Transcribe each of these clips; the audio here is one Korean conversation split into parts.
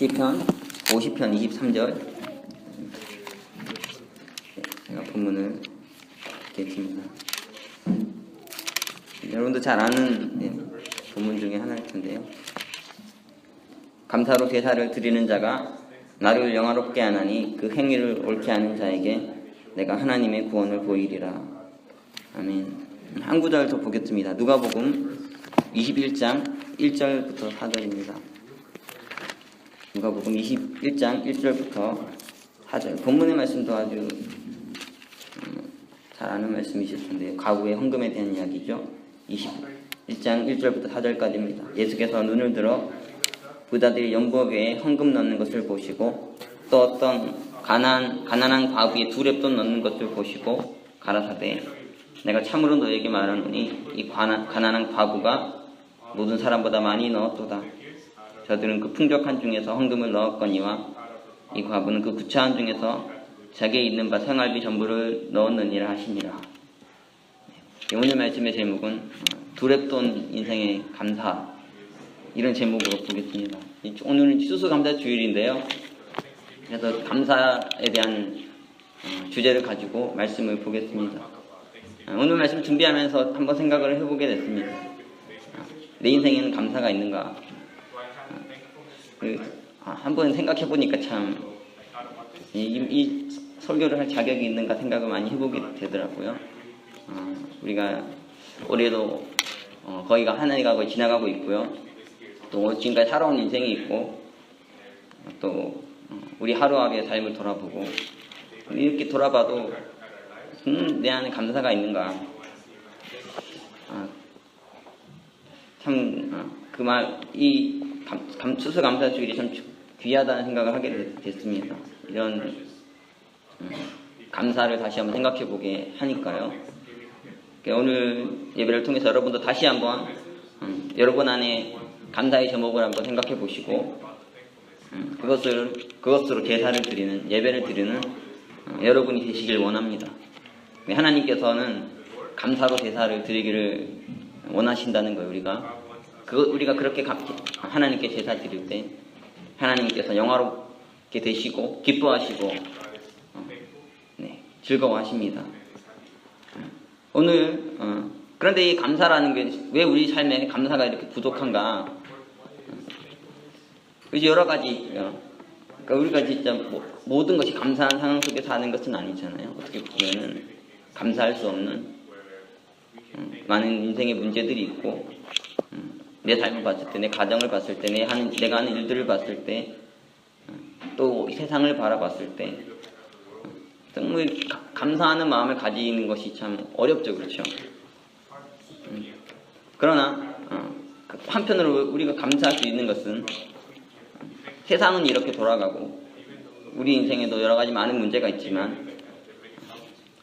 시편 50편 23절 제가 본문을 읽겠습니다. 여러분도 잘 아는 본문 중에 하나일 텐데요. 감사로 제사를 드리는 자가 나를 영화롭게 하나니 그 행위를 옳게 하는 자에게 내가 하나님의 구원을 보이리라. 아멘. 한 구절 더 보겠습니다. 누가복음 21장 1절부터 4절입니다. 누가복음 21장 1절부터 4절. 본문의 말씀도 아주 잘 아는 말씀이실 텐데요. 과거의 헌금에 대한 이야기죠. 21장 1절부터 4절까지입니다. 예수께서 눈을 들어 부자들이 연복에 헌금 넣는 것을 보시고 또 어떤 가난한 과부의 두 렙돈 넣는 것을 보시고 가라사대 내가 참으로 너에게 말하노니 이 가난한 과부가 모든 사람보다 많이 넣었도다. 저들은 그 풍족한 중에서 헌금을 넣었거니와 이 과부는 그 부차한 중에서 자기에 있는 바 생활비 전부를 넣었느니라 하시니라. 오늘 말씀의 제목은 두 렙돈 인생의 감사, 이런 제목으로 보겠습니다. 오늘은 추수감사 주일인데요. 그래서 감사에 대한 주제를 가지고 말씀을 보겠습니다. 오늘 말씀 준비하면서 한번 생각을 해보게 됐습니다. 내 인생에는 감사가 있는가? 한번 생각해보니까 참 이 설교를 할 자격이 있는가 생각을 많이 해보게 되더라고요. 우리가 올해도 거의가 한 해가 거의 지나가고 있고요. 또 지금까지 살아온 인생이 있고 또 우리 하루하루의 삶을 돌아보고 이렇게 돌아봐도 내 안에 감사가 있는가? 참 그 말 이 추수감사 주일이 참 귀하다는 생각을 하게 됐습니다. 이런 감사를 다시 한번 생각해 보게 하니까요. 오늘 예배를 통해서 여러분도 다시 한번 여러분 안에 감사의 제목을 한번 생각해 보시고 그것으로 제사를 드리는, 예배를 드리는 여러분이 되시길 원합니다. 하나님께서는 감사로 제사를 드리기를 원하신다는 거예요. 우리가 그렇게 하나님께 제사 드릴 때 하나님께서 영화롭게 되시고 기뻐하시고 즐거워하십니다. 오늘 그런데 이 감사라는 게 왜 우리 삶에 감사가 이렇게 부족한가? 그래서 여러 가지 그러니까 우리가 진짜 모든 것이 감사한 상황 속에 사는 것은 아니잖아요. 어떻게 보면은 감사할 수 없는 많은 인생의 문제들이 있고 내 삶을 봤을 때, 내 가정을 봤을 때, 내가 하는 일들을 봤을 때, 또 세상을 바라봤을 때 정말 감사하는 마음을 가지는 것이 참 어렵죠, 그렇죠? 그러나 한편으로 우리가 감사할 수 있는 것은 세상은 이렇게 돌아가고 우리 인생에도 여러 가지 많은 문제가 있지만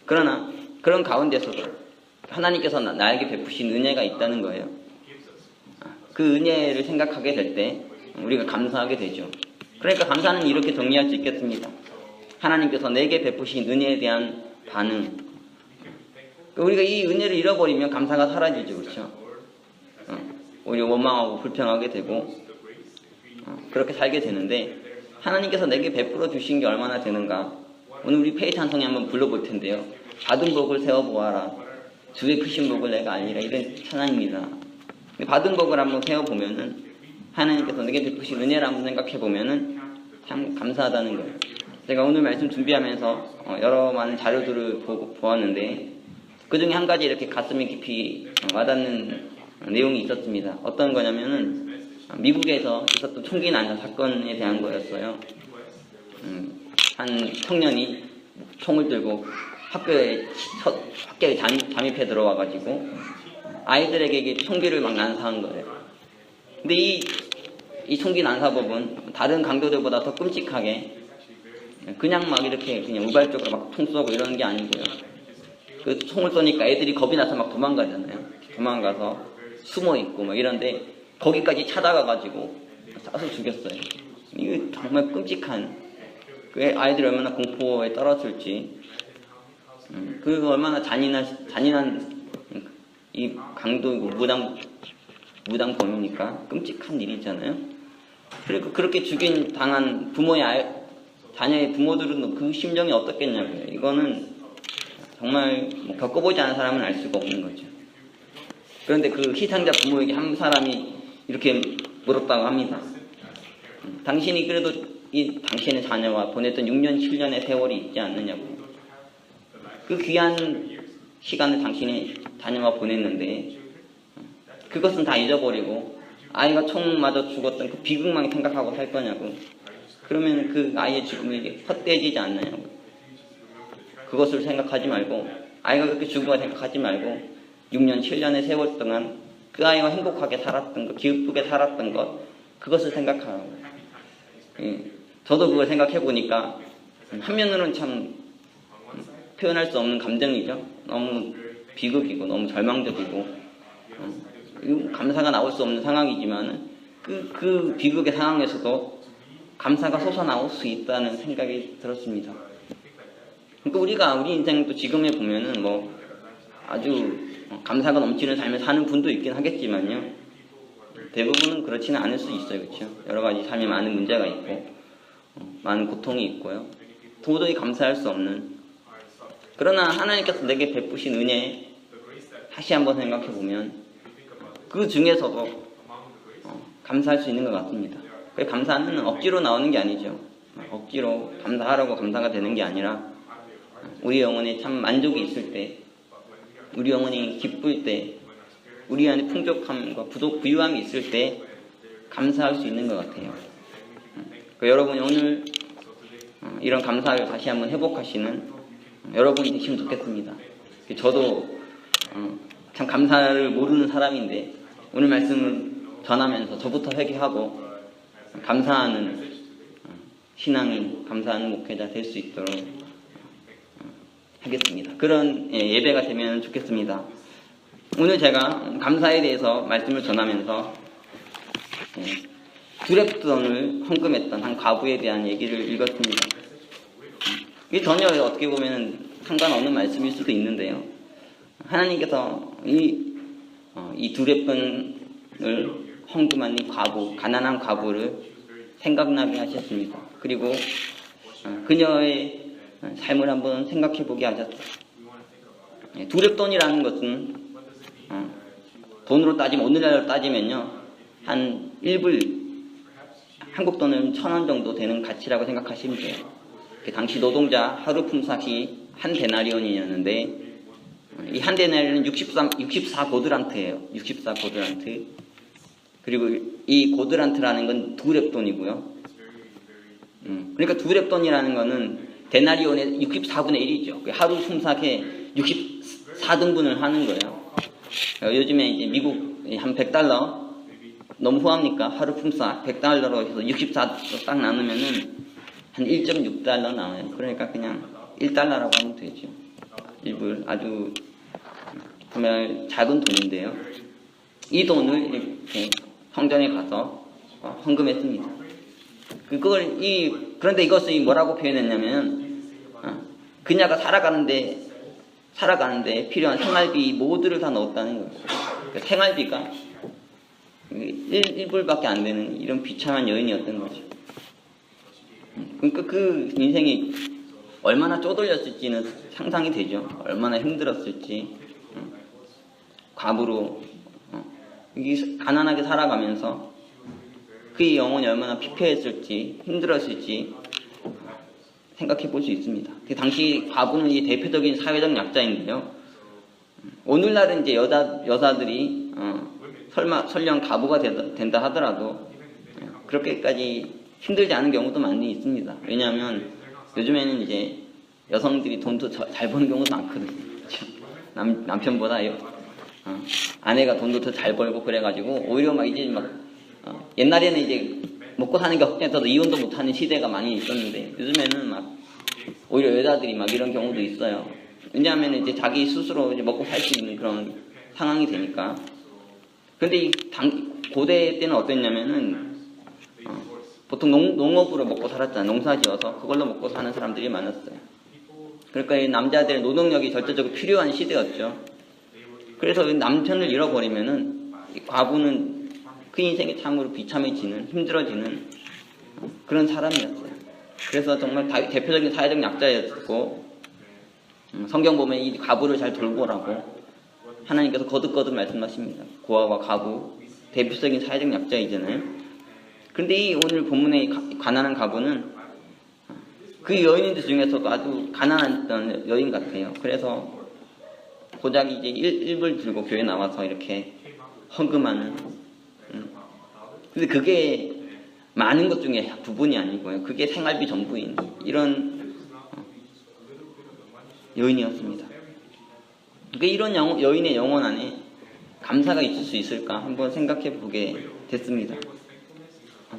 그러나 그런 가운데서도 하나님께서 나에게 베푸신 은혜가 있다는 거예요. 그 은혜를 생각하게 될 때 우리가 감사하게 되죠. 그러니까 감사는 이렇게 정리할 수 있겠습니다. 하나님께서 내게 베푸신 은혜에 대한 반응. 우리가 이 은혜를 잃어버리면 감사가 사라지죠. 그렇죠? 우리 원망하고 불평하게 되고 그렇게 살게 되는데 하나님께서 내게 베풀어 주신 게 얼마나 되는가. 오늘 우리 페이 찬송에 한번 불러볼 텐데요. 받은 복을 세어보아라. 주의 크신 복을 내가 알리라. 이런 찬양입니다. 받은 복을 한번 세어보면은 하나님께서 내게 베푸신 은혜를 한번 생각해보면은 참 감사하다는 거예요. 제가 오늘 말씀 준비하면서 여러 많은 자료들을 보았는데 그 중에 한 가지 이렇게 가슴에 깊이 와닿는 내용이 있었습니다. 어떤 거냐면은 미국에서 있었던 총기 난사 사건에 대한 거였어요. 한 청년이 총을 들고 학교에 잠입해 들어와가지고 아이들에게 총기를 막 난사한 거예요. 근데 이 총기 난사법은 다른 강도들보다 더 끔찍하게 그냥 막 이렇게 그냥 우발적으로 막 총 쏘고 이러는 게 아니고요. 그 총을 쏘니까 애들이 겁이 나서 막 도망가잖아요. 도망가서 숨어 있고 막 이런데 거기까지 찾아가가지고 쏴서 죽였어요. 이게 정말 끔찍한 그 아이들이 얼마나 공포에 떨었을지 그 얼마나 잔인한 이 강도 무당 범이니까 끔찍한 일이잖아요. 그리고 그렇게 당한 자녀의 부모들은 그 심정이 어떻겠냐고요. 이거는 정말 겪어보지 않은 사람은 알 수가 없는 거죠. 그런데 그 희생자 부모에게 한 사람이 이렇게 물었다고 합니다. 당신이 그래도 이 당신의 자녀와 보냈던 6년, 7년의 세월이 있지 않느냐고. 그 귀한 시간을 당신이 자녀와 보냈는데 그것은 다 잊어버리고 아이가 총 맞아 죽었던 그 비극만 생각하고 살 거냐고. 그러면 그 아이의 죽음이 헛되어지지 않느냐고. 그것을 생각하지 말고 아이가 그렇게 죽은 걸 생각하지 말고 6년, 7년의 세월 동안 그 아이가 행복하게 살았던 것, 기쁘게 살았던 것, 그것을 생각하라고. 저도 그걸 생각해 보니까 한면으로는 참 표현할 수 없는 감정이죠. 너무 비극이고 너무 절망적이고 감사가 나올 수 없는 상황이지만 그 비극의 상황에서도 감사가 솟아나올 수 있다는 생각이 들었습니다. 그러니까 우리 인생도 지금에 보면은 뭐 아주 감사가 넘치는 삶을 사는 분도 있긴 하겠지만요. 대부분은 그렇지는 않을 수 있어요. 그렇죠? 여러 가지 삶에 많은 문제가 있고 많은 고통이 있고요. 도저히 감사할 수 없는, 그러나 하나님께서 내게 베푸신 은혜 다시 한번 생각해 보면 그 중에서도 감사할 수 있는 것 같습니다. 그 감사는 억지로 나오는 게 아니죠. 억지로 감사하라고 감사가 되는 게 아니라 우리 영혼에 참 만족이 있을 때, 우리 영혼이 기쁠 때, 우리 안에 풍족함과 부유함이 있을 때 감사할 수 있는 것 같아요. 여러분이 오늘 이런 감사를 다시 한번 회복하시는 여러분이 되시면 좋겠습니다. 저도 참 감사를 모르는 사람인데 오늘 말씀을 전하면서 저부터 회개하고 감사하는 신앙인, 감사하는 목회자 될 수 있도록 하겠습니다. 그런 예배가 되면 좋겠습니다. 오늘 제가 감사에 대해서 말씀을 전하면서 두렙돈을 헌금했던 한 과부에 대한 얘기를 읽었습니다. 이게 전혀 어떻게 보면 상관없는 말씀일 수도 있는데요. 하나님께서 이 두렙돈을 헌금한 이 과부, 가난한 과부를 생각나게 하셨습니다. 그리고 그녀의 삶을 한번 생각해 보게 하셨어요. 두렙돈이라는 것은 돈으로 따지면, 오늘날로 따지면요, 한 1불, 한국 돈은 1,000원 정도 되는 가치라고 생각하시면 돼요. 당시 노동자 하루 품삯이 한 데나리온이었는데 이 한 데나리온은 64고드란트예요. 64고드란트. 그리고 이 고드란트라는 건 두렙돈이고요. 그러니까 두렙돈이라는 거는 데나리온의 64분의 1이죠. 하루 품삯의 64등분을 하는 거예요. 요즘에 이제 미국 한 100달러 너무 후합니까? 하루 품삯 100달러로 해서 64로 딱 나누면은 한 1.6달러 나와요. 그러니까 그냥 1달러라고 하면 되죠. 1불, 아주 정말 작은 돈인데요. 이 돈을 이렇게 성전에 가서 헌금했습니다. 그런데 이것을 뭐라고 표현했냐면 그녀가 살아가는데 필요한 생활비 모두를 다 넣었다는 거예요. 그러니까 생활비가 1불밖에 안 되는 이런 비참한 여인이었던 거죠. 그러니까 그 인생이 얼마나 쪼들렸을지는 상상이 되죠. 얼마나 힘들었을지. 과부로 가난하게 살아가면서 그의 영혼이 얼마나 피폐했을지, 힘들었을지 생각해 볼 수 있습니다. 당시 과부는 이 대표적인 사회적 약자인데요. 오늘날은 이제 여자들이 설령 과부가 된다 하더라도 그렇게까지 힘들지 않은 경우도 많이 있습니다. 왜냐하면 요즘에는 이제 여성들이 돈도 잘 버는 경우도 많거든요. 남편보다 아내가 돈도 더 잘 벌고 그래가지고 오히려 옛날에는 이제 먹고 사는 게 걱정해서도 이혼도 못하는 시대가 많이 있었는데 요즘에는 오히려 여자들이 이런 경우도 있어요. 왜냐하면 이제 자기 스스로 이제 먹고 살 수 있는 그런 상황이 되니까. 그런데 고대 때는 어땠냐면은 보통 농업으로 먹고 살았잖아요. 농사 지어서 그걸로 먹고 사는 사람들이 많았어요. 그러니까 이 남자들의 노동력이 절대적으로 필요한 시대였죠. 그래서 남편을 잃어버리면은 이 과부는 그 인생이 참으로 비참해지는, 힘들어지는 그런 사람이었어요. 그래서 정말 대표적인 사회적 약자였고, 성경 보면 이 과부를 잘 돌보라고 하나님께서 거듭거듭 말씀하십니다. 고아와 과부, 대표적인 사회적 약자이잖아요. 그런데 이 오늘 본문의 가난한 과부는 그 여인들 중에서도 아주 가난했던 여인 같아요. 그래서 고작 이제 일불 들고 교회 나와서 이렇게 헌금하는. 근데 그게 많은 것 중에 부분이 아니고요. 그게 생활비 전부인 이런 여인이었습니다. 그러니까 이런 여인의 영혼 안에 감사가 있을 수 있을까 한번 생각해 보게 됐습니다.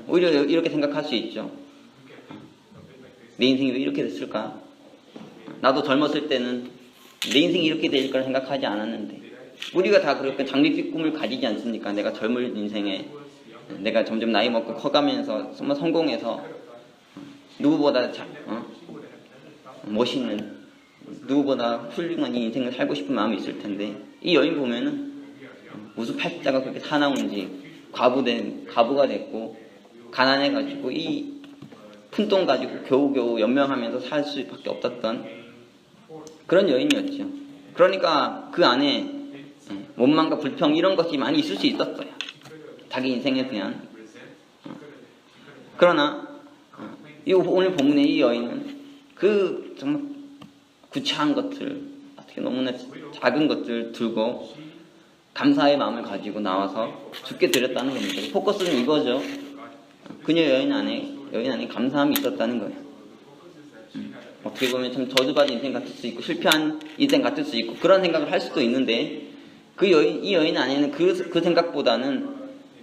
오히려 이렇게 생각할 수 있죠. 내 인생이 왜 이렇게 됐을까? 나도 젊었을 때는 내 인생이 이렇게 될 거라 생각하지 않았는데, 우리가 다 그렇게 장밋빛 꿈을 가지지 않습니까? 내가 젊은 인생에 내가 점점 나이 먹고 커가면서 정말 성공해서 누구보다 멋있는, 누구보다 훌륭한 이 인생을 살고 싶은 마음이 있을 텐데, 이 여인 보면은 무슨 팔자가 그렇게 사나운지 과부가 됐고 가난해가지고 이 푼돈 가지고 겨우겨우 연명하면서 살 수밖에 없었던 그런 여인이었죠. 그러니까 그 안에 원망과 불평 이런 것이 많이 있을 수 있었어요. 자기 인생에 대한. 그러나 오늘 본문의 이 여인은 그 정말 구차한 것들, 어떻게 너무나 작은 것들 들고 감사의 마음을 가지고 나와서 주께 드렸다는 겁니다. 포커스는 이거죠. 그녀 여인 안에 감사함이 있었다는 거예요. 어떻게 보면 참 저주받은 인생 같을 수 있고 실패한 인생 같을 수 있고 그런 생각을 할 수도 있는데, 이 여인 안에는 그 생각보다는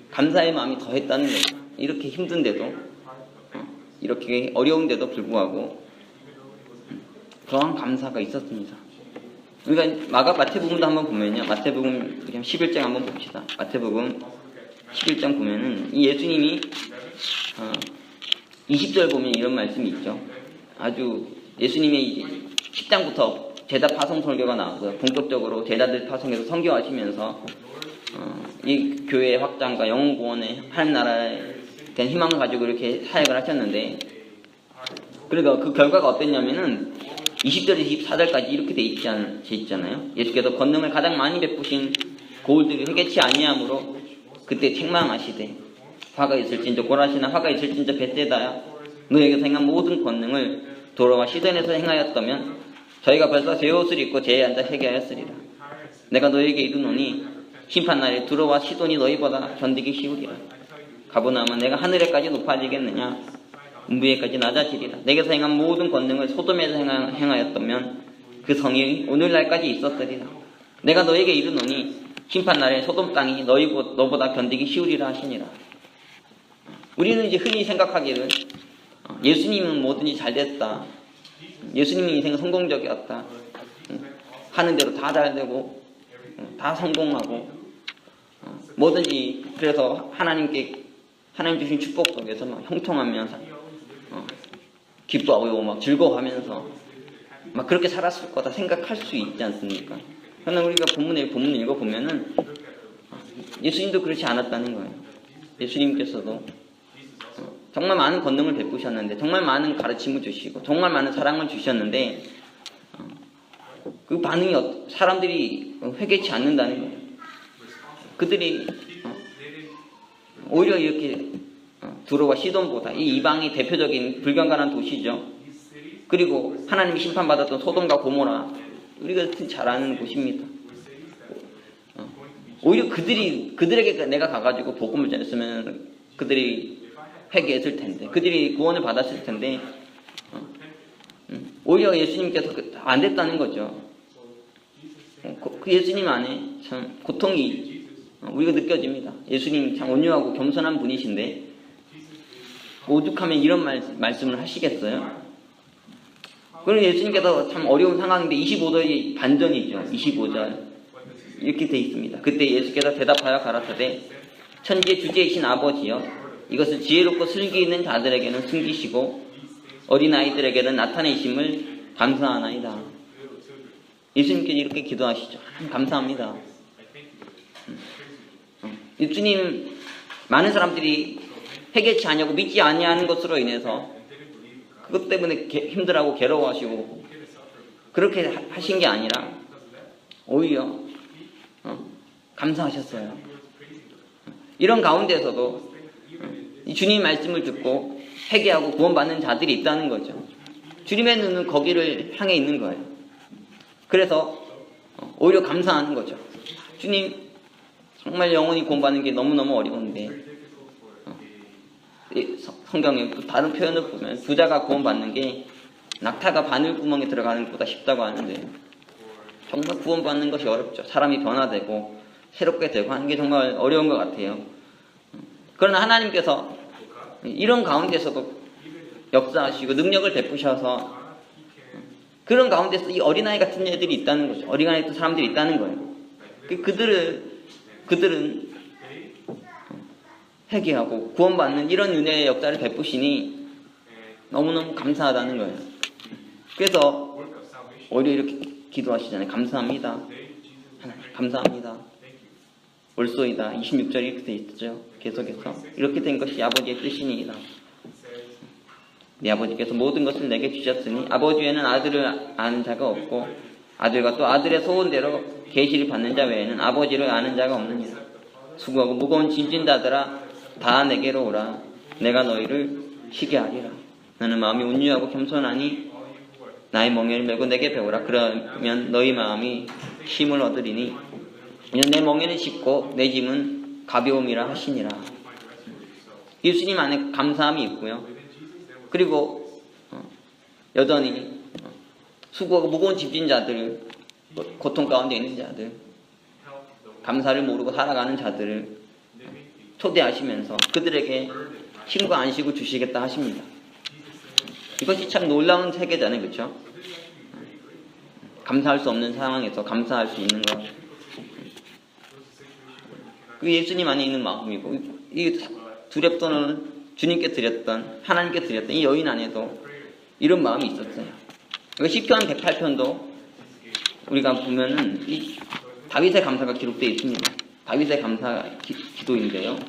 감사의 마음이 더했다는 거예요. 이렇게 힘든데도, 이렇게 어려운데도 불구하고 그러한 감사가 있었습니다. 그러니까 마태복음도 한번 보면요. 마태복음 11장 한번 봅시다. 마태복음 11장 보면은 이 예수님이 20절 보면 이런 말씀이 있죠. 아주 예수님의 10장부터 제자 파송 설교가 나오고요. 본격적으로 제자들 파송해서 선교하시면서 이 교회의 확장과 영혼 구원의 하나님 나라에 대한 희망을 가지고 이렇게 사역을 하셨는데, 그러니까 그 결과가 어땠냐면은 20절에서 24절까지 이렇게 돼 있잖아요. 예수께서 권능을 가장 많이 베푸신 고울들이 회개치 아니함으로 그때 책망하시되, 화가 있을진저 고라시나 화가 있을진저 벳세다야, 너에게서 행한 모든 권능을 도로와 시돈에서 행하였다면 저희가 벌써 새 옷을 입고 제에 앉아 회개하였으리라. 내가 너에게 이르노니 심판날에 두로와 시돈이 너희보다 견디기 쉬우리라. 가보나마 내가 하늘에까지 높아지겠느냐, 문부에까지 낮아지리라. 내게서 행한 모든 권능을 소돔에서 행하였다면 그 성이 오늘날까지 있었으리라. 내가 너에게 이르노니 심판날에 소돔 땅이 너보다 견디기 쉬우리라 하시니라. 우리는 이제 흔히 생각하기를 예수님은 뭐든지 잘 됐다, 예수님의 인생은 성공적이었다, 하는 대로 다 잘 되고 다 성공하고 뭐든지, 그래서 하나님 주신 축복 속에서 막 형통하면서 기뻐하고 막 즐거워하면서 막 그렇게 살았을 거다 생각할 수 있지 않습니까? 그러나 우리가 본문을 읽어보면은 예수님도 그렇지 않았다는 거예요. 예수님께서도 정말 많은 권능을 베푸셨는데, 정말 많은 가르침을 주시고 정말 많은 사랑을 주셨는데 그 반응이 사람들이 회개치 않는다는 거예요. 그들이 오히려 이렇게 두로와 시돈보다, 이 이방이 대표적인 불경건한 도시죠. 그리고 하나님이 심판받았던 소돔과 고모라, 우리가 잘 아는 곳입니다. 오히려 그들에게 내가 가가지고 복음을 전했으면 그들이 회개했을 텐데, 그들이 구원을 받았을 텐데, 오히려 예수님께서 안 됐다는 거죠. 그 예수님 안에 참 고통이 우리가 느껴집니다. 예수님 참 온유하고 겸손한 분이신데 오죽하면 이런 말씀을 하시겠어요? 그럼 예수님께서 참 어려운 상황인데 25절이 반전이죠. 25절 이렇게 돼 있습니다. 그때 예수께서 대답하여 가라사대, 천지의 주제이신 아버지여, 이것을 지혜롭고 슬기 있는 자들에게는 숨기시고 어린아이들에게는 나타내심을 감사하나이다. 예수님께서 이렇게 기도하시죠. 감사합니다. 예수님 많은 사람들이 회개치 아니하고 믿지 아니하는 것으로 인해서 그것 때문에 힘들어하고 괴로워하시고 그렇게 하신 게 아니라 오히려 감사하셨어요. 이런 가운데서도 이 주님 말씀을 듣고 회개하고 구원받는 자들이 있다는 거죠. 주님의 눈은 거기를 향해 있는 거예요. 그래서 오히려 감사하는 거죠. 주님, 정말 영원히 구원받는 게 너무너무 어려운데 성경에 다른 표현을 보면 부자가 구원받는 게 낙타가 바늘구멍에 들어가는 것보다 쉽다고 하는데 정말 구원받는 것이 어렵죠. 사람이 변화되고 새롭게 되고 하는 게 정말 어려운 것 같아요. 그러나 하나님께서 이런 가운데서도 역사하시고 능력을 베푸셔서 그런 가운데서 이 어린아이 같은 애들이 있다는 거죠. 어린아이 같은 사람들이 있다는 거예요. 그들은 회개하고 구원받는 이런 은혜의 역사를 베푸시니 너무너무 감사하다는 거예요. 그래서 오히려 이렇게 기도하시잖아요. 감사합니다. 하나님 감사합니다. 올소이다. 26절에 이렇게 돼 있죠. 계속해서 이렇게 된 것이 아버지의 뜻이니이다. 네 아버지께서 모든 것을 내게 주셨으니 아버지 외에는 아들을 아는 자가 없고 아들과 또 아들의 소원대로 계시를 받는 자 외에는 아버지를 아는 자가 없느니라. 수고하고 무거운 짐진 자들아 다 내게로 오라. 내가 너희를 쉬게 하리라. 나는 마음이 온유하고 겸손하니 나의 멍에를 메고 내게 배우라. 그러면 너희 마음이 힘을 얻으리니 내 멍에는 쉽고 내 짐은 가벼움이라 하시니라. 예수님 안에 감사함이 있고요. 그리고 여전히 수고하고 무거운 짐진 자들, 고통 가운데 있는 자들, 감사를 모르고 살아가는 자들을 초대하시면서 그들에게 힘과 안식을 주시겠다 하십니다. 이것이 참 놀라운 세계잖아요. 그렇죠? 감사할 수 없는 상황에서 감사할 수 있는 것. 그 예수님 안에 있는 마음이고 이 두렵돈을 주님께 드렸던 하나님께 드렸던 이 여인 안에도 이런 마음이 있었어요. 시편 108편도 우리가 보면은 이 다윗의 감사가 기록되어 있습니다. 다윗의 감사 기도인데요.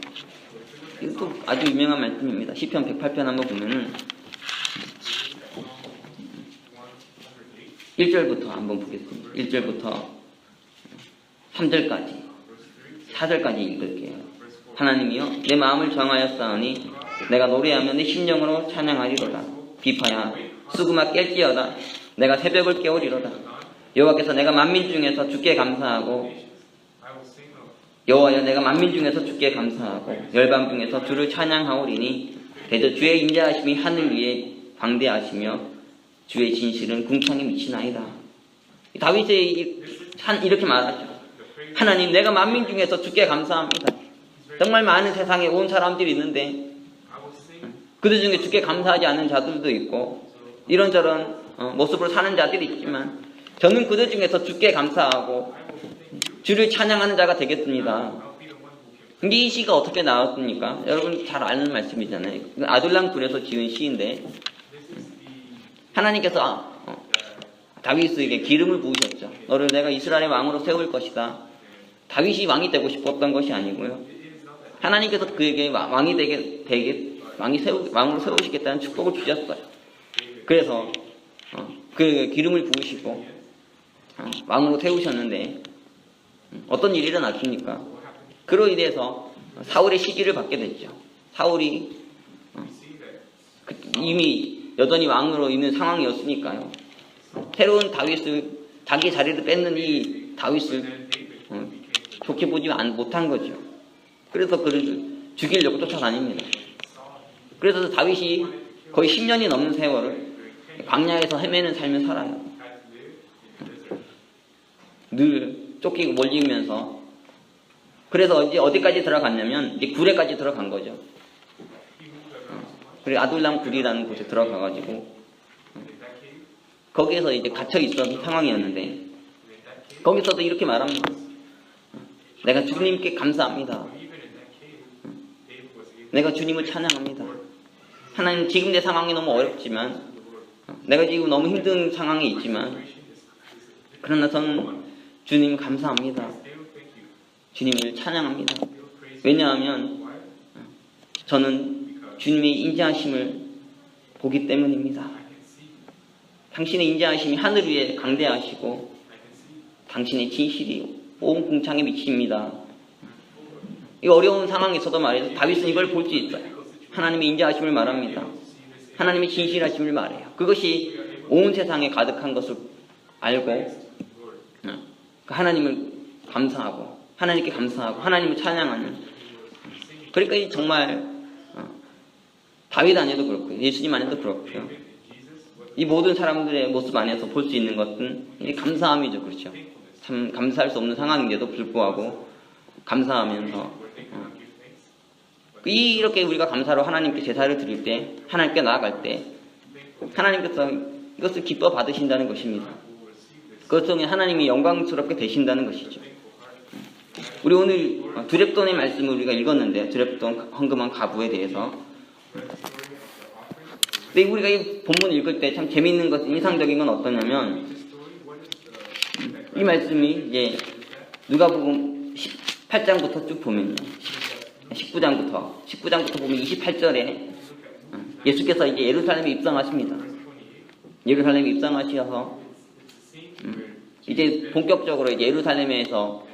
이것도 아주 유명한 말씀입니다. 시편 108편 한번 보면은 1절부터 한번 보겠습니다. 1절부터 3절까지 4절까지 읽을게요. 하나님이여 내 마음을 정하였사오니 내가 노래하며 내 심령으로 찬양하리로다. 비파야 수금아 깰지어다. 내가 새벽을 깨우리로다. 여호와께서 내가 만민 중에서 주께 감사하고 여호와여 내가 만민 중에서 주께 감사하고 열방 중에서 주를 찬양하오리니 대저 주의 인자하심이 하늘 위에 광대하시며 주의 진실은 궁창에 미치나이다. 다윗이 이렇게 말하죠. 하나님 내가 만민 중에서 주께 감사합니다. 정말 많은 세상에 온 사람들이 있는데 그들 중에 주께 감사하지 않는 자들도 있고 이런저런 모습으로 사는 자들이 있지만 저는 그들 중에서 주께 감사하고 주를 찬양하는 자가 되겠습니다. 근데 이 시가 어떻게 나왔습니까? 여러분 잘 아는 말씀이잖아요. 아둘람 굴에서 지은 시인데 하나님께서 다윗에게 기름을 부으셨죠. 너를 내가 이스라엘의 왕으로 세울 것이다. 다윗이 왕이 되고 싶었던 것이 아니고요. 하나님께서 그에게 왕으로 세우시겠다는 축복을 주셨어요. 그래서 그 기름을 부으시고 왕으로 세우셨는데 어떤 일이 일어났습니까? 그로 인해서 사울의 시기를 받게 됐죠. 사울이 이미 여전히 왕으로 있는 상황이었으니까요. 새로운 다윗을 자기 자리를 뺏는 이 다윗을 좋게 보지 못한 거죠. 그래서 그를 죽이려고 쫓아다닙니다. 그래서 다윗이 거의 10년이 넘는 세월을 광야에서 헤매는 삶을 살아요. 늘 쫓기고 몰리면서. 그래서 이제 어디까지 들어갔냐면 이제 굴에까지 들어간 거죠. 그리고 아둘람 굴이라는 곳에 들어가가지고 거기에서 이제 갇혀 있었던 상황이었는데 거기서도 이렇게 말합니다. 내가 주님께 감사합니다. 내가 주님을 찬양합니다. 하나님 지금 내 상황이 너무 어렵지만 내가 지금 너무 힘든 상황에 있지만 그러나 저는 주님 감사합니다. 주님을 찬양합니다. 왜냐하면 저는 주님의 인자하심을 보기 때문입니다. 당신의 인자하심이 하늘 위에 강대하시고 당신의 진실이 온 궁창에 미칩니다. 이 어려운 상황에서도 말해서 다윗은 이걸 볼 수 있어요. 하나님의 인자하심을 말합니다. 하나님의 진실하심을 말해요. 그것이 온 세상에 가득한 것을 알고 하나님을 감사하고 하나님께 감사하고 하나님을 찬양하는, 그러니까 정말 다윗 안에도 그렇고요. 예수님 안에도 그렇고요. 이 모든 사람들의 모습 안에서 볼 수 있는 것은 감사함이죠. 그렇죠. 참 감사할 수 없는 상황인데도 불구하고 감사하면서 이렇게 우리가 감사로 하나님께 제사를 드릴 때, 하나님께 나아갈 때 하나님께서 이것을 기뻐 받으신다는 것입니다. 그것 중에 하나님이 영광스럽게 되신다는 것이죠. 우리 오늘 두렙돈의 말씀을 우리가 읽었는데, 두렙돈 헌금한 가부에 대해서. 근데 우리가 이 본문을 읽을 때 참 재미있는 것, 인상적인 건 어떠냐면, 이 말씀이 이제 누가복음 18장부터 쭉 보면요, 19장부터 보면 28절에 예수께서 이제 예루살렘에 입성하십니다. 예루살렘에 입성하셔서 이제 본격적으로 이제 예루살렘에서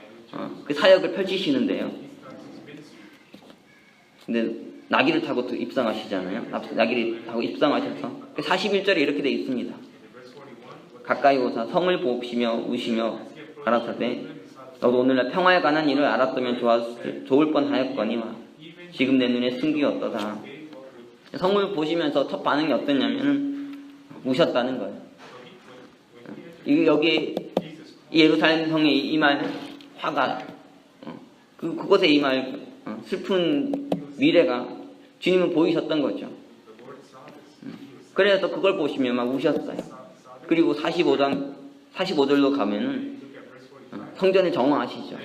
그 사역을 펼치시는데요. 근데 나귀를 타고 입성하시잖아요. 나귀를 타고 입성하셔서 41절에 이렇게 되어 있습니다. 가까이 오사 성을 보시며 우시며 가라사대 너도 오늘날 평화에 관한 일을 알았다면 좋을 뻔하였거니와 지금 내 눈에 숨기었도다. 성을 보시면서 첫 반응이 어떠냐면 우셨다는 거예요. 여기 예루살렘 성에 임할 화가, 그곳에 임할 슬픈 미래가 주님은 보이셨던 거죠. 그래서 그걸 보시며 막 우셨어요. 그리고 45절로 가면은 성전을 정화하시죠.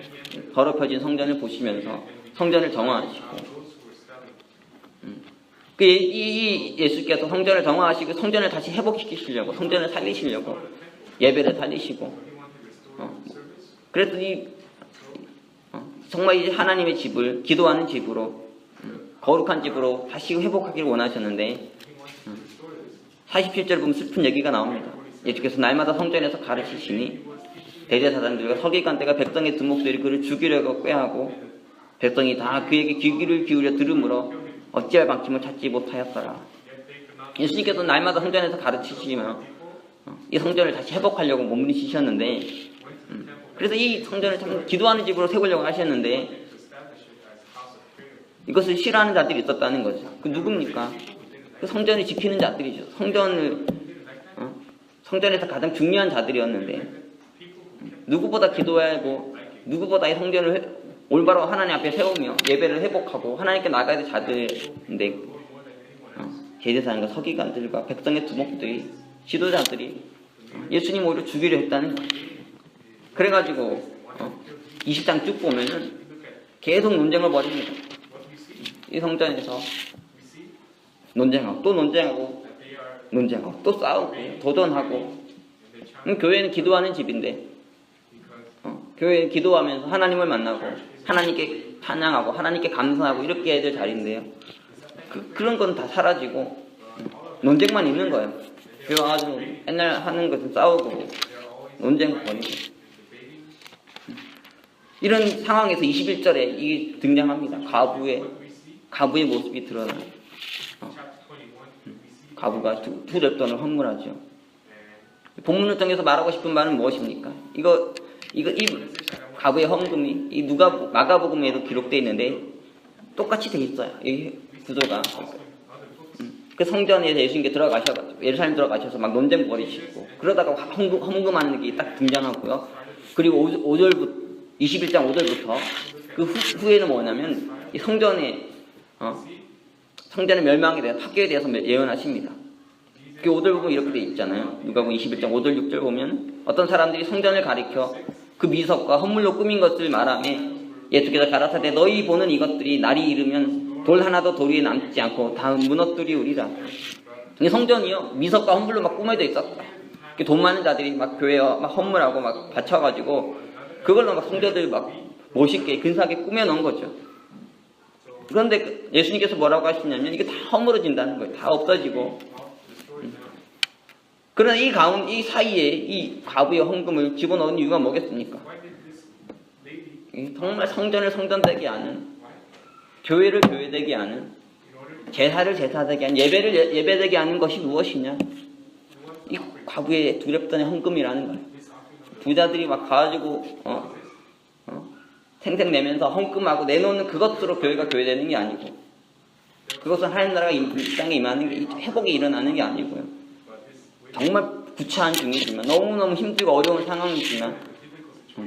더럽혀진 성전을 보시면서 성전을 정화하시고, 이 예수께서 성전을 정화하시고 성전을 다시 회복시키시려고, 성전을 살리시려고 예배를 살리시고, 그랬더니 정말 이제 하나님의 집을 기도하는 집으로, 거룩한 집으로 다시 회복하기를 원하셨는데 47절 보면 슬픈 얘기가 나옵니다. 예수께서 날마다 성전에서 가르치시니 대제사장들과 서기관들과 백성의 두목들이 그를 죽이려고 꾀하고 백성이 다 그에게 귀를 기울여 들으므로 어찌할 방침을 찾지 못하였더라. 예수님께서 날마다 성전에서 가르치시며 이 성전을 다시 회복하려고 몸부림치셨는데, 그래서 이 성전을 참 기도하는 집으로 세우려고 하셨는데 이것을 싫어하는 자들이 있었다는 거죠. 그 누굽니까? 그 성전을 지키는 자들이죠. 성전에서 가장 중요한 자들이었는데, 누구보다 기도해야 하고 누구보다 이 성전을 올바로 하나님 앞에 세우며 예배를 회복하고 하나님께 나가야 될 자들인데 제사장과 서기관들과 백성의 두목들이, 지도자들이 예수님 오히려 죽이려 했다는 거예요. 그래가지고 20장 쭉 보면은 계속 논쟁을 벌입니다. 이 성전에서 논쟁하고 또 싸우고 도전하고. 교회는 기도하는 집인데 교회는 기도하면서 하나님을 만나고 하나님께 찬양하고 하나님께 감사하고 이렇게 해야 될 자리인데요, 그런 건 다 사라지고 논쟁만 있는 거예요. 교회 와가지고 옛날 하는 것은 싸우고 논쟁 벌이고. 이런 상황에서 21절에 이게 등장합니다. 가부의 모습이 드러나요. 가부가 두렙돈을 헌물하죠. 본문을 통해서 말하고 싶은 말은 무엇입니까? 이 가부의 헌금이 이 마가복음에도 기록되어 있는데 똑같이 돼 있어요. 이 구조가. 그 성전에 예수님께 들어가셔가지고 예루살렘 들어가셔서 막 논쟁 벌이시고 그러다가 헌금하는 게 딱 등장하고요. 그리고 21장 5절부터 그 후에는 뭐냐면 이 성전의 멸망에 대해서 파괴에 대해서 예언하십니다. 그 5절 보면 이렇게 돼 있잖아요. 누가복음 21장 5절 6절 보면 어떤 사람들이 성전을 가리켜 그 미석과 헌물로 꾸민 것을 말하며 예수께서 가라사대 너희 보는 이것들이 날이 이르면 돌 하나도 돌 위에 남지 않고 다 무너뜨리우리라. 이 성전이요 미석과 헌물로 막 꾸며져 있었어요. 돈 많은 자들이 막 교회에 막 헌물하고 막 바쳐가지고 그걸로 막 성전들 막 멋있게 근사하게 꾸며놓은 거죠. 그런데 예수님께서 뭐라고 하시냐면 이게 다 허물어진다는 거예요. 다 없어지고. 그러나 이 사이에 이 과부의 헌금을 집어넣은 이유가 뭐겠습니까? 정말 성전을 성전되게 하는, 교회를 교회되게 하는, 제사를 제사되게 하는, 예배를 예배되게 하는 것이 무엇이냐? 이 과부의 두렵던 헌금이라는 거예요. 부자들이 막 가가지고 생색내면서 헌금하고 내놓는 그것으로 교회가 교회되는 게 아니고, 그것은 하나님 나라가 이 땅에 임하는 게, 회복이 일어나는 게 아니고요. 정말 구차한 중이지만, 너무너무 힘들고 어려운 상황이지만,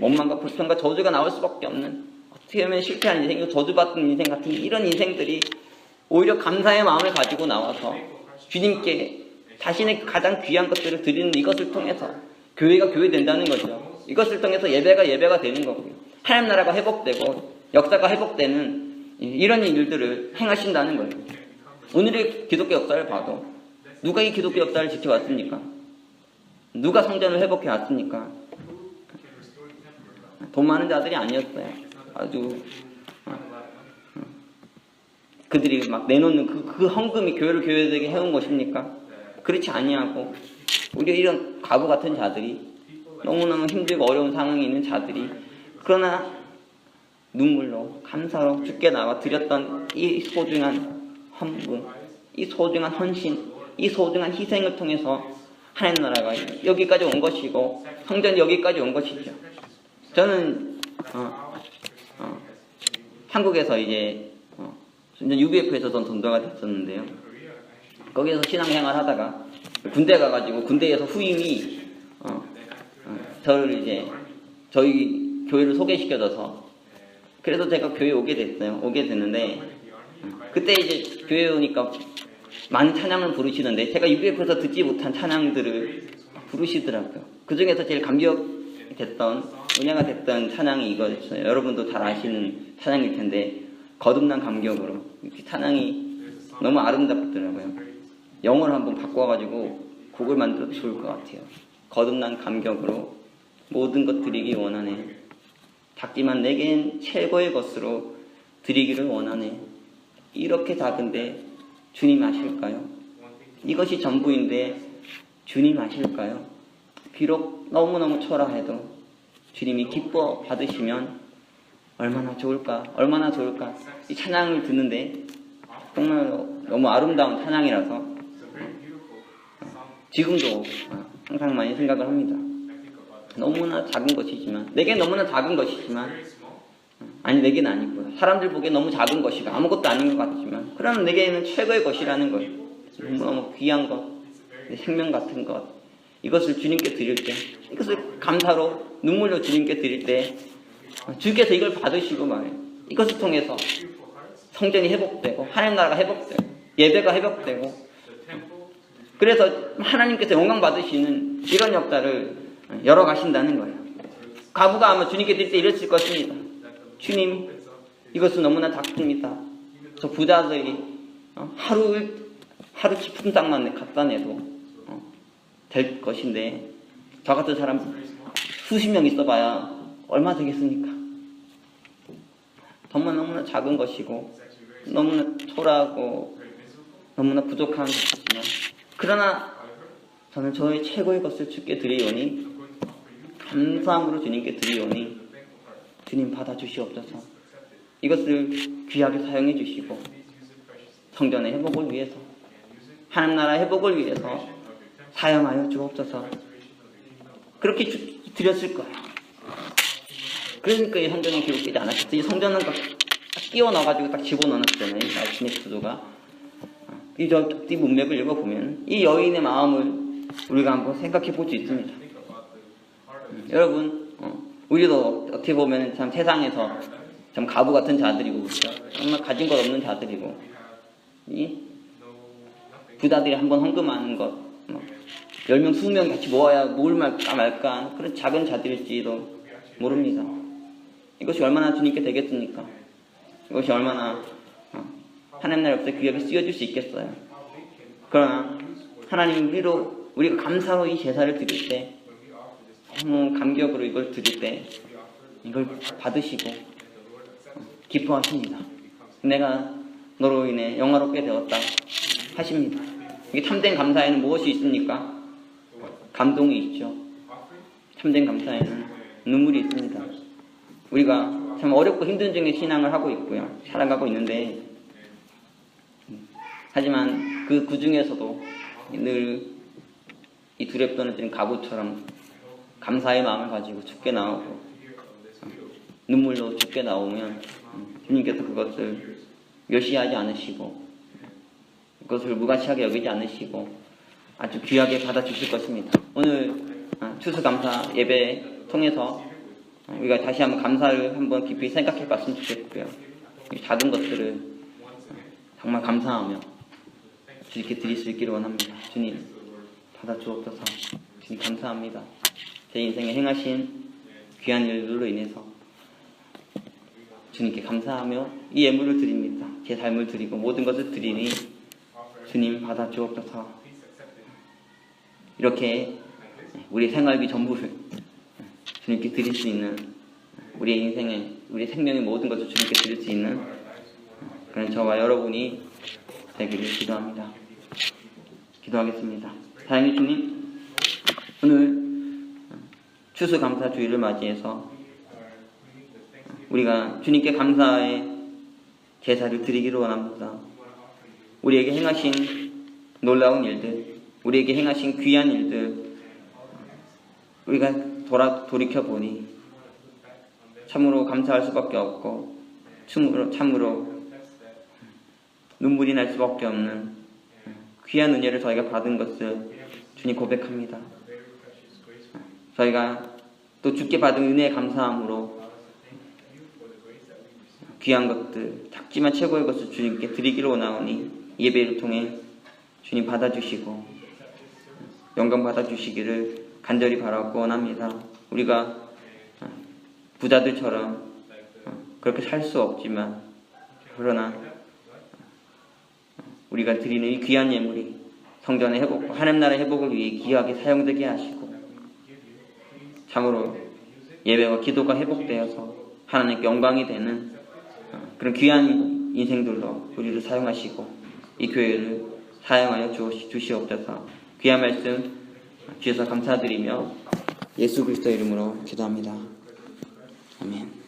원망과 불평과 저주가 나올 수밖에 없는, 어떻게 보면 실패한 인생, 저주받은 인생 같은 이런 인생들이 오히려 감사의 마음을 가지고 나와서 주님께 자신의 가장 귀한 것들을 드리는 이것을 통해서 교회가 교회된다는 거죠. 이것을 통해서 예배가 되는 거고요. 하나님 나라가 회복되고 역사가 회복되는 이런 일들을 행하신다는 거예요. 오늘의 기독교 역사를 봐도 누가 이 기독교 역사를 지켜왔습니까? 누가 성전을 회복해 왔습니까? 돈 많은 자들이 아니었어요. 아주 그들이 막 내놓는 그 헌금이 교회를 교회되게 해온 것입니까? 그렇지 아니하고 우리 이런 과부 같은 자들이 너무너무 힘들고 어려운 상황에 있는 자들이 그러나 눈물로 감사로 주께 나와 드렸던 이 소중한 헌금, 이 소중한 헌신, 이 소중한 희생을 통해서 하나님 나라가 여기까지 온 것이고 성전이 여기까지 온 것이죠. 저는 한국에서 이제 UBF에서 전도가 됐었는데요. 거기에서 신앙생활 하다가 군대 가가지고 군대에서 후임이 저를 이제 저희 교회를 소개시켜줘서 그래서 제가 교회에 오게 됐는데 그때 이제 교회에 오니까 많은 찬양을 부르시는데 제가 UBF에서 듣지 못한 찬양들을 부르시더라고요. 그 중에서 제일 감격됐던 은혜가 됐던 찬양이 이거였어요. 여러분도 잘 아시는 찬양일 텐데 거듭난 감격으로 이렇게 찬양이 너무 아름답더라고요. 영어를 한번 바꿔가지고 곡을 만들어도 좋을 것 같아요. 거듭난 감격으로 모든 것 드리기 원하네. 작지만 내겐 최고의 것으로 드리기를 원하네. 이렇게 작은데 주님 아실까요? 이것이 전부인데 주님 아실까요? 비록 너무너무 초라해도 주님이 기뻐 받으시면 얼마나 좋을까, 얼마나 좋을까. 이 찬양을 듣는데 정말 너무 아름다운 찬양이라서 지금도 항상 많이 생각을 합니다. 너무나 작은 것이지만, 내겐 너무나 작은 것이지만, 아니 내게는 아니고요. 사람들 보기엔 너무 작은 것이고 아무것도 아닌 것 같지만, 그러나 내게는 최고의 것이라는 거예요. 너무 귀한 것, 생명 같은 것, 이것을 주님께 드릴 때, 이것을 감사로 눈물로 주님께 드릴 때, 주께서 이걸 받으시고 말해요. 이것을 통해서 성전이 회복되고 하나님 나라가 회복되고 예배가 회복되고 그래서 하나님께서 영광 받으시는 이런 역사를 열어가신다는 거예요. 과부가 아마 주님께 드릴 때 이랬을 것입니다. 주님, 이것은 너무나 작습니다. 저 부자들이 하루 치품상만 갖다 내도 될 것인데 저 같은 사람 수십 명 있어봐야 얼마 되겠습니까? 정말 너무나 작은 것이고 너무나 초라하고 너무나 부족한 것이지만 그러나 저는 저의 최고의 것을 주께 드리오니 감사함으로 주님께 드리오니 주님 받아주시옵소서. 이것을 귀하게 사용해 주시고 성전의 회복을 위해서 하나님 나라 회복을 위해서 사용하여 주옵소서. 그렇게 드렸을 거예요. 그러니까 이 성전은 기록되지 않았겠어요. 이 성전은 딱 끼워 넣어가지고 딱 집어넣었잖아요. 말씀의 구조가. 이 문맥을 읽어보면 이 여인의 마음을 우리가 한번 생각해 볼 수 있습니다. 여러분, 우리도 어떻게 보면 참 세상에서 참 가부 같은 자들이고 그렇죠? 정말 가진 것 없는 자들이고 이 부자들이 한번 헌금하는 것 10명, 20명 같이 모아야 뭘 말까 그런 작은 자들일지도 모릅니다. 이것이 얼마나 주님께 되겠습니까? 이것이 얼마나 하나님 나라 역사에 귀하게 쓰여질 수 있겠어요. 그러나 하나님 우리가 감사로 이 제사를 드릴 때 너무 감격으로 이걸 드릴 때 이걸 받으시고 기뻐하십니다. 내가 너로 인해 영화롭게 되었다 하십니다. 이게 참된 감사에는 무엇이 있습니까? 감동이 있죠. 참된 감사에는 눈물이 있습니다. 우리가 참 어렵고 힘든 중에 신앙을 하고 있고요. 살아가고 있는데, 하지만 그 중에서도 늘 이 두렵 떠는 가부처럼 감사의 마음을 가지고 죽게 나오고 눈물로 죽게 나오면 주님께서 그것을 멸시하지 않으시고 그것을 무가치하게 여기지 않으시고 아주 귀하게 받아주실 것입니다. 오늘 추수감사 예배 통해서 우리가 다시 한번 감사를 한번 깊이 생각해 봤으면 좋겠고요. 이 작은 것들을 정말 감사하며 주님께 드릴 수 있기를 원합니다. 주님 받아 주옵소서. 주님 감사합니다. 제 인생에 행하신 귀한 일들로 인해서 주님께 감사하며 이 예물을 드립니다. 제 삶을 드리고 모든 것을 드리니 주님 받아 주옵소서. 이렇게 우리 생활비 전부를 주님께 드릴 수 있는 우리의 인생에 우리 생명의 모든 것을 주님께 드릴 수 있는 그런 저와 여러분이 되기를 기도합니다. 기도하겠습니다. 사랑의 주님, 오늘 추수감사주일을 맞이해서 우리가 주님께 감사의 제사를 드리기를 원합니다. 우리에게 행하신 놀라운 일들, 우리에게 행하신 귀한 일들 우리가 돌이켜보니 참으로 감사할 수밖에 없고 참으로 눈물이 날 수밖에 없는 귀한 은혜를 저희가 받은 것을 주님 고백합니다. 저희가 또 주께 받은 은혜에 감사함으로 귀한 것들, 작지만 최고의 것을 주님께 드리기를 원하오니 예배를 통해 주님 받아주시고 영광 받아주시기를 간절히 바라고 원합니다. 우리가 부자들처럼 그렇게 살 수 없지만 그러나 우리가 드리는 이 귀한 예물이 성전의 회복과 하나님 나라의 회복을 위해 귀하게 사용되게 하시고 참으로 예배와 기도가 회복되어서 하나님께 영광이 되는 그런 귀한 인생들로 우리를 사용하시고 이 교회를 사용하여 주시옵소서. 귀한 말씀 주셔서 감사드리며 예수 그리스도 이름으로 기도합니다. 아멘.